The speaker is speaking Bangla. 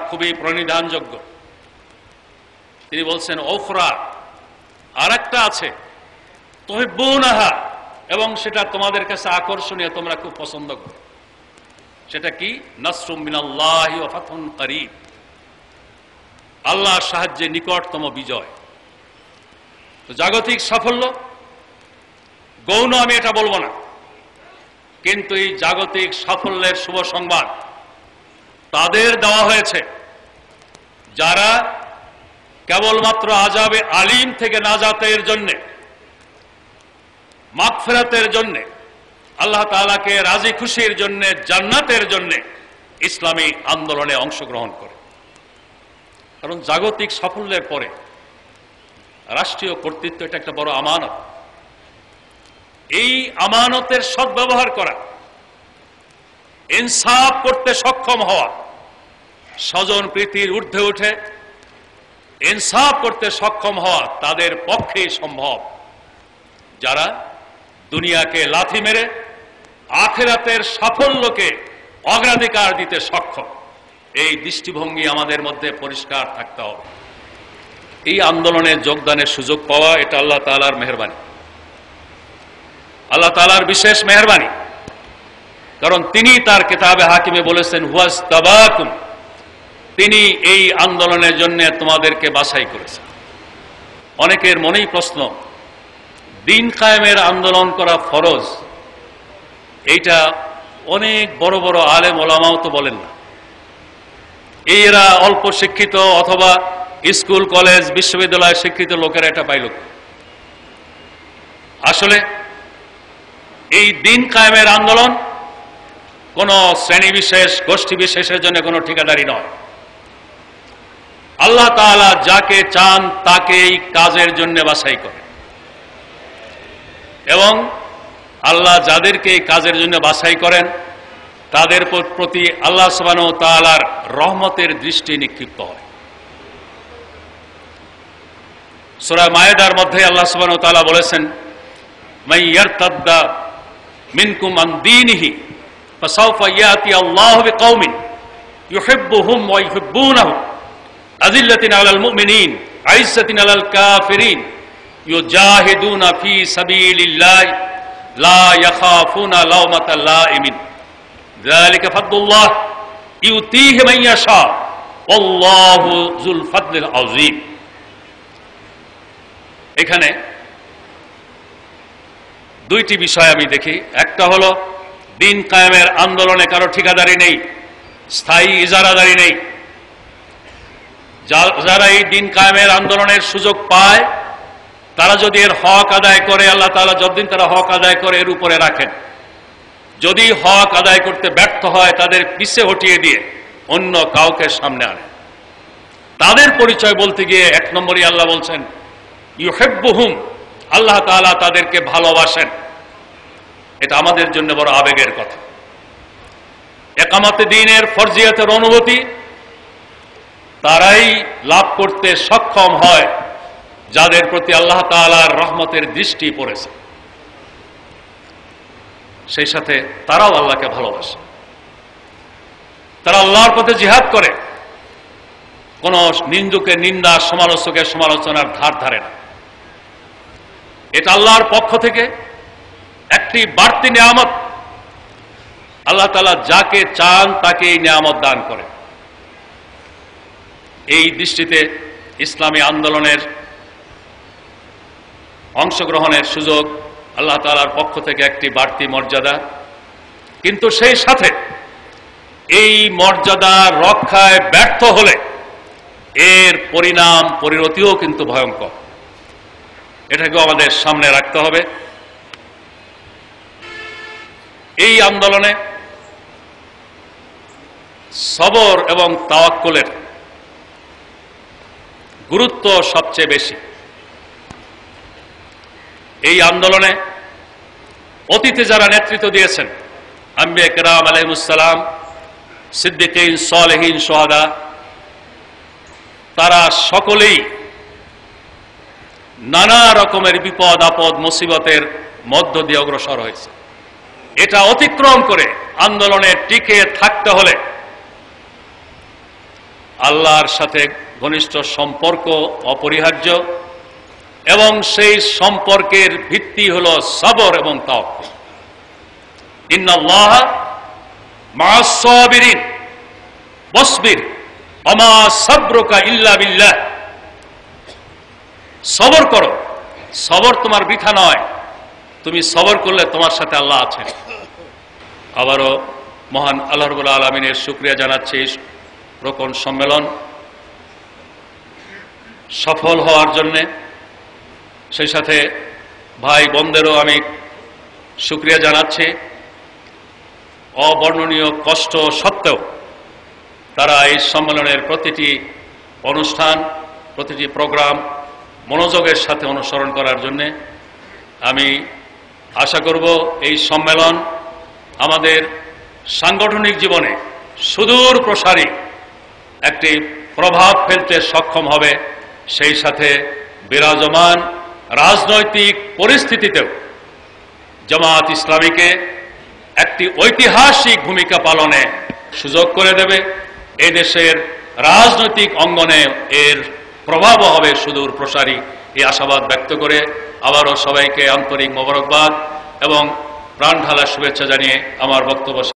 খুবই প্রণিধানযোগ্য। তিনি বলছেন ওখরা, আর একটা আছে তুহিব্বুনাহা, এবং সেটা তোমাদের কাছে আকর্ষণীয়, তোমরা খুব পছন্দ করো। সেটা কি? নাসরুম মিনাল্লাহি ওয়া ফাতহুন করিব, আল্লাহর সাহায্যে নিকটতম বিজয়। তো জাগতিক সাফল্য গৌণ, আমি এটা বলবো না, কিন্তু এই জাগতিক সাফল্যের শুভ সংবাদ তাদের দেওয়া হয়েছে যারা কেবলমাত্র আযাবে আলিম থেকে নাজাতের জন্যে, মাগফিরাতের জন্যে, আল্লাহ তাআলাকে রাজি খুশির জন্যে, জান্নাতের জন্যে ইসলামী আন্দোলনে অংশগ্রহণ করে। কারণ জাগতিক সাফল্যের পরে রাষ্ট্রীয় কর্তৃত্ব এটা একটা বড় আমানত। এই আমানতের সদ্ব্যবহার করা, ইনসাফ করতে সক্ষম হওয়া, স্বজন প্রীতির ঊর্ধ্বে উঠে ইনসাফ করতে সক্ষম হওয়া তাদের পক্ষেই সম্ভব যারা দুনিয়াকে লাথি মেরে আখিরাতের সাফল্যকে অগ্রাধিকার দিতে সক্ষম। এই দৃষ্টিভঙ্গি আমাদের মধ্যে পরিষ্কার থাকতে হবে। এই আন্দোলনে যোগদানের সুযোগ পাওয়া এটা আল্লাহ তাআলার মেহেরবানি, আল্লাহ তাআলার বিশেষ মেহেরবানি। কারণ তিনি তার কিতাবে হাকিমে বলেছেন হুয়াস্তাবাকুম, তিনি এই আন্দোলনের জন্য তোমাদেরকে বাছাই করেছেন। অনেকের মনেই প্রশ্ন, দিন কায়েমের আন্দোলন করা ফরজ, এইটা অনেক বড় বড় আলেম ওলামাও তো বলেন না। এরা অল্প শিক্ষিত অথবা স্কুল কলেজ বিশ্ববিদ্যালয়ে শিক্ষিত লোকেরা এটা পাইল। আসলে এই দিন কায়েমের আন্দোলন কোন শ্রেণী বিশেষ, গোষ্ঠী বিশেষের জন্য কোনো ঠিকাদারি নয়। আল্লাহ তাআলা যাকে চান তাকে এই কাজের জন্য বাছাই করেন, এবং আল্লাহ যাদেরকে এই কাজের জন্য বাছাই করেন তাদের প্রতি আল্লাহ সুবহানাহু ওয়া তাআলার রহমতের দৃষ্টি নিক্ষিপ্ত হয়। সূরা মায়েদার মধ্যে আল্লাহ সুবহানাহু ওয়া তাআলা বলেছেন, মান ইয়ারতাদ্দা মিনকুম আন দীনিহি ফাসাউফা ইয়াতি আল্লাহু বিকওমিন ইউহিব্বুহুম ওয়া ইউহিব্বুনাহু আযিল্লাতিন আলাল মুমিনিন আইজ্জাতিন আলাল কাফিরিন ইউজাহিদুনা ফি সাবিলিল্লাহি লা ইয়াখাফুনা লাওমাতা লাইমিন যালিকা ফাদলুল্লাহ ইউতিহি মান ইয়াশা আল্লাহু যুল ফাদলিল আযীম। এখানে দুইটি বিষয় আমি দেখি। একটা হলো দিন কায়েমের আন্দোলনে কারো ঠিকাদারি নেই, স্থায়ী ইজারাদারি নেই। যারা এই দিন কায়েমের আন্দোলনের সুযোগ পায় তারা যদি এর হক আদায় করে, আল্লাহ তাআলা যতদিন তারা হক আদায় করে এর উপরে রাখেন। যদি হক আদায় করতে ব্যর্থ হয় তাদের পিছে হটিয়ে দিয়ে অন্য কাউকে সামনে আনে। তাদের পরিচয় বলতে গিয়ে এক নম্বরই আল্লাহ বলছেন ইউহিব্বুহুম, আল্লাহ তাআলা তাদেরকে ভালোবাসেন। এটা আমাদের জন্য বড় আবেগের কথা। ইকামতে দ্বীনের ফরজিয়াতের অনুভূতি তারাই লাভ করতে সক্ষম হয় যাদের প্রতি আল্লাহ তাআলার রহমতের দৃষ্টি পড়েছে। সেই সাথে তারাও আল্লাহকে ভালোবাসে, তারা আল্লাহর পথে জিহাদ করে, কোন নিন্দুকের নিন্দা, সমালোচকের সমালোচনার ধার ধারে না। এটা আল্লাহর পক্ষ থেকে একটি বাড়তি নিয়ামত। আল্লাহ তাআলা যাকে চান তাকে এই নিয়ামত দান করে। এই দৃষ্টিতে ইসলামী আন্দোলনের অংশগ্রহণের সুযোগ আল্লাহ তাআলার পক্ষ থেকে একটি বাড়তি মর্যাদা, কিন্তু সেই সাথে এই মর্যাদা রক্ষায় ব্যর্থ হলে এর পরিণাম পরিণতিও কিন্তু ভয়ঙ্কর। এটাকেও আমাদের সামনে রাখতে হবে। এই আন্দোলনে সবর এবং তাওয়াক্কুলের গুরুত্ব সবচেয়ে বেশি। এই আন্দোলনে অতীতে যারা নেতৃত্ব দিয়েছেন, আম্বিয়া কেরাম আলাইহিস সালাম, সিদ্দিকীন, সালেহীন, শুহাদা, তারা সকলেই নানা রকমের বিপদ আপদ মুসিবতের মধ্য দিয়ে অগ্রসর হয়েছে। এটা অতিক্রম করে আন্দোলনে টিকে থাকতে হলে আল্লাহর সাথে ঘনিষ্ঠ সম্পর্ক অপরিহার্য এবং সেই সম্পর্কের ভিত্তি হলো সবর এবং তাওয়াক্কুল। ইন্নাল্লাহ মা'আস সাবিরিন ওয়াসবির ওয়া মা সাবরুকা ইল্লা বিল্লাহ। সবর করো, সবর তোমার বৃথা নয়, তুমি সবর করলে তোমার সাথে আল্লাহ আছেন। আবারও মহান আল্লাহ রাব্বুল আলামিনের শুকরিয়া জানাচ্ছি এই রোকন সম্মেলন সফল হওয়ার জন্যে। সেই সাথে ভাই বোনদেরও আমি শুকরিয়া জানাচ্ছি, অবর্ণনীয় কষ্ট সত্ত্বেও তারা এই সম্মেলনের প্রতিটি অনুষ্ঠান, প্রতিটি প্রোগ্রাম মনোযোগের সাথে অনুসরণ করার জন্যে। আমি আশা করব এই সম্মেলন আমাদের সাংগঠনিক জীবনে সুদূর প্রসারী একটি প্রভাব ফেলতে সক্ষম হবে। সেই সাথে বিরাজমান রাজনৈতিক পরিস্থিতিতেও জামাত ইসলামীকে একটি ঐতিহাসিক ভূমিকা পালনে সুযোগ করে দেবে। এই দেশের রাজনৈতিক অঙ্গনে এর প্রভাবও হবে সুদূর প্রসারী, এই আশাবাদ ব্যক্ত করে আবারও সবাইকে আন্তরিক মোবারকবাদ এবং প্রাণ ঢালা শুভেচ্ছা জানিয়ে আমার বক্তব্য